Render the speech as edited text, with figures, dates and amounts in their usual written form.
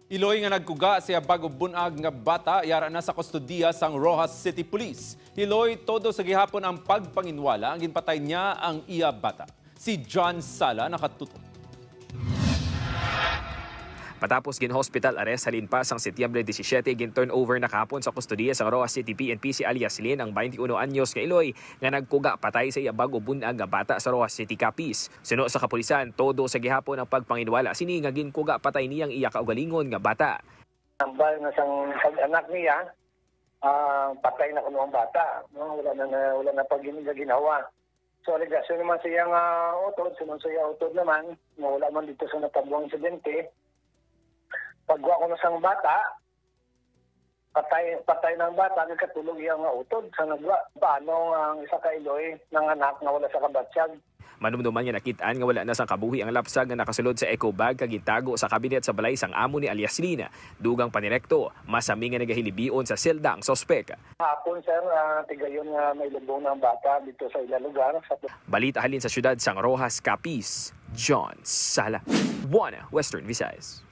Iloy nga nagkuga siya bago bunag nga bata yara na sa kustodiya sang Roxas City Police. Iloy todo sa gihapon ang pagpanginwala ang ginpatay niya ang iya bata. Si John Sala nakatutok. Matapos gin-hospital arrest halin pa sang Setyembre 17 gin-turnover na kahapon sa kustodiya sa Roxas City PNP si alias Lynn ang 21 anyos nga Iloy nga nagkuga patay sa iya bago bunag nga bata sa Roxas City Capiz. Suno sa kapulisan, todo sa gihapon ang pagpanginwala sini nga ginkuga patay niyang iya kaugalingon nga bata. Ambal nga sang pag-anak niya, patay na kuno ang bata. No? Wala na ginawa. So alegasyon naman siya nga utod, sunod siya utod naman, wala man dito sa natabuang insidente. Pagwa ko na sang bata, patay ng bata, nagkatulog yung utod sa nagwa. Paano ang isa ka Iloy ng anak na wala sa kabatsyag? Manumduman nga nakitaan nga wala na sang kabuhi ang lapsag nga nakasulod sa eco bag kagitago sa kabinet sa balay sang amo ni alias Lina. Dugang panirekto, masami nga nagahilibion sa selda ang sospek. Hapon sir, tigayon nga may lubong ng bata dito sa ilang lugar. Balita halin sa syudad sang Roxas, Capiz, John Sala, Western Visayas.